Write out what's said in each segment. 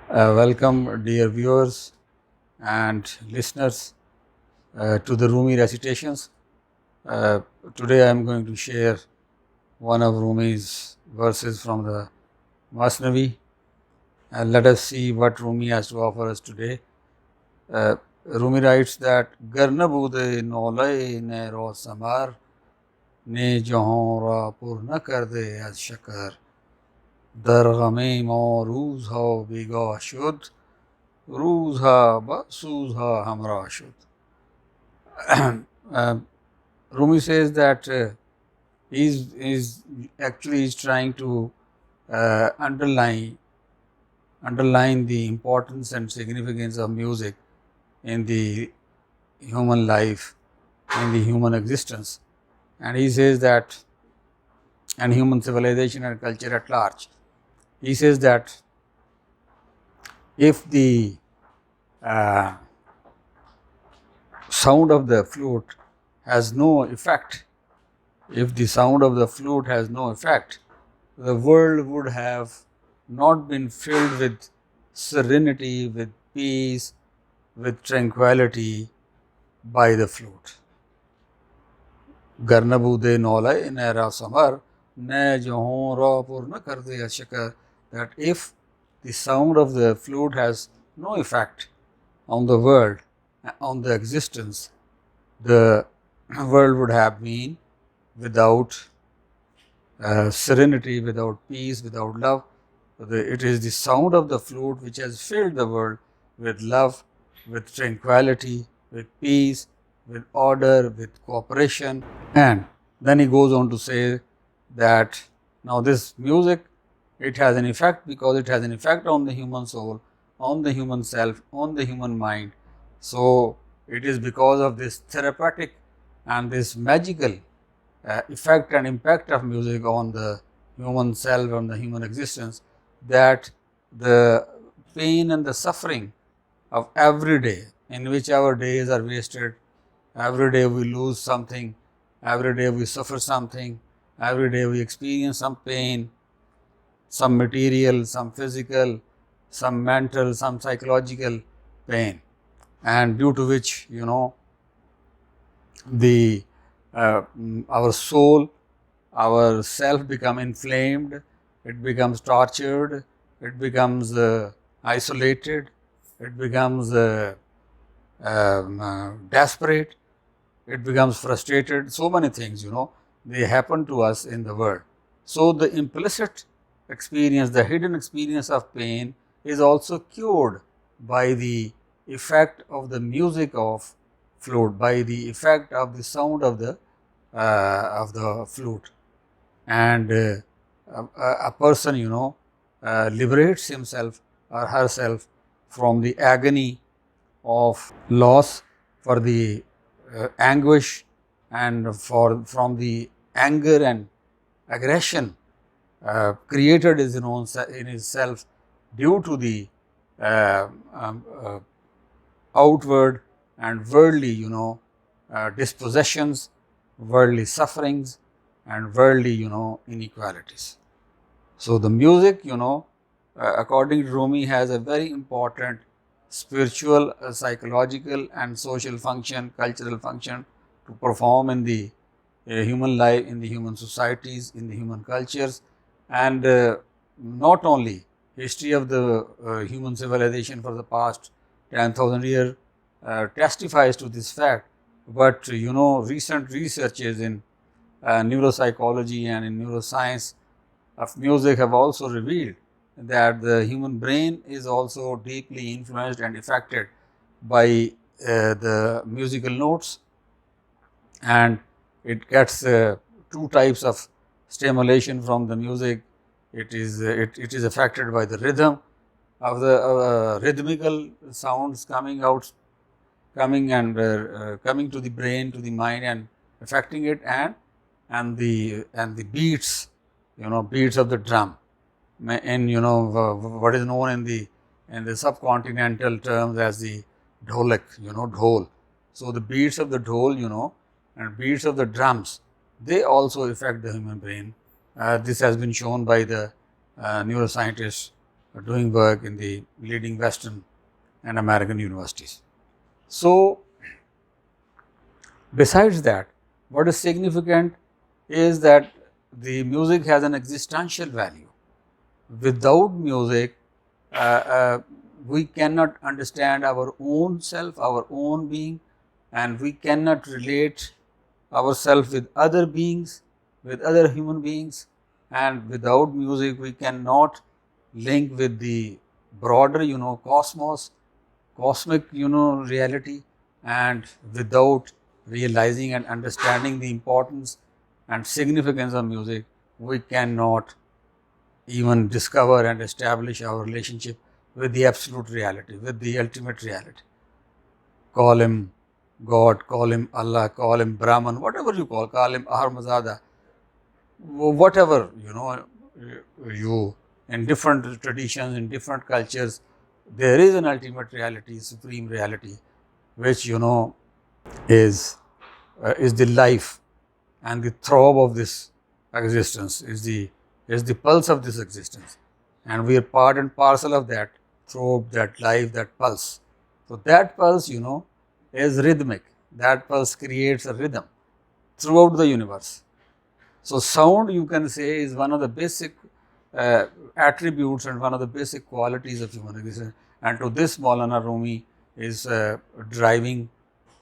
Welcome, dear viewers and listeners, to the Rumi Recitations. Uh, Today I am going to share one of Rumi's verses from the Masnavi, and let us see what Rumi has to offer us today. Rumi writes that Garnabude nolay ne ro samar ne jahan ra pur na kar de az shakar dar ghame mo roz ha bega shud roz ha ba sooz ha hamra shud. uh, Rumi says that he's actually is trying to underline the importance and significance of music in the human life, in the human existence, and he says that, and human civilization and culture at large. He says that if the uh, sound of the flute has no effect, if the sound of the flute has no effect, the world would have not been filled with serenity, with peace, with tranquility by the flute. Garnabu de nolai nera samar ne johon ra pur na kar de ashakar. That if the sound of the flute has no effect on the world, on the existence, the world would have been without serenity, without peace, without love. It is the sound of the flute which has filled the world with love, with tranquility, with peace, with order, with cooperation. And then he goes on to say that now this music, it has an effect because it has an effect on the human soul, on the human self, on the human mind. So it is because of this therapeutic and this magical effect and impact of music on the human self, on the human existence, that the pain and the suffering of every day, in which our days are wasted, every day we lose something, every day we suffer something, every day we experience some pain, some material, some physical, some mental, some psychological pain, and due to which, the our soul, our self become inflamed, it becomes tortured, it becomes isolated, it becomes desperate, it becomes frustrated. So many things, they happen to us in the world. So the implicit experience, the hidden experience of pain is also cured by the effect of the music of flute, by the effect of the sound of the flute. And a person, liberates himself or herself from the agony of loss, for the anguish, and from the anger and aggression created in his self due to the uh, um, uh, outward and worldly, dispossessions, worldly sufferings, and worldly, inequalities. So the music, according to Rumi, has a very important spiritual, psychological, and social function, cultural function to perform in the human life, in the human societies, in the human cultures, and not only history of the human civilization for the past 10,000 years testifies to this fact, but recent researches in neuropsychology and in neuroscience of music have also revealed that the human brain is also deeply influenced and affected by the musical notes, and it gets two types of stimulation from the music. It is affected by the rhythm of the rhythmical sounds coming out, coming to the brain, to the mind, and affecting it, and the beats, beats of the drum, in what is known in the subcontinental terms as the dholak, dhol. So the beats of the dhol, and beats of the drums, they also affect the human brain. This has been shown by the neuroscientists doing work in the leading Western and American universities. So, besides that, what is significant is that the music has an existential value. Without music, uh, uh, we cannot understand our own self, our own being, and we cannot relate ourselves with other beings, with other human beings, and without music we cannot link with the broader, cosmos, cosmic, reality, and without realizing and understanding the importance and significance of music, we cannot even discover and establish our relationship with the absolute reality, with the ultimate reality. Call him God, call him Allah, call him Brahman, whatever you call him Ahmad Raza, whatever, you, in different traditions, in different cultures, there is an ultimate reality, supreme reality, which, is the life and the throb of this existence, is the pulse of this existence, and we are part and parcel of that throb, that life, that pulse. So that pulse, is rhythmic. That pulse creates a rhythm throughout the universe. So sound, you can say, is one of the basic attributes and one of the basic qualities of human existence. And to this, Maulana Rumi is driving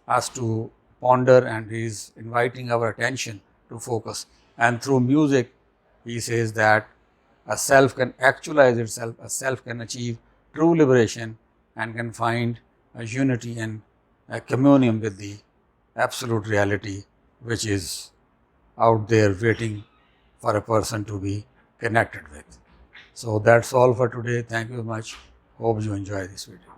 us to ponder, and he is inviting our attention to focus. And through music, he says that a self can actualize itself, a self can achieve true liberation and can find a unity and a communion with the absolute reality, which is out there waiting for a person to be connected with. So that's all for today. Thank you very much. Hope you enjoy this video.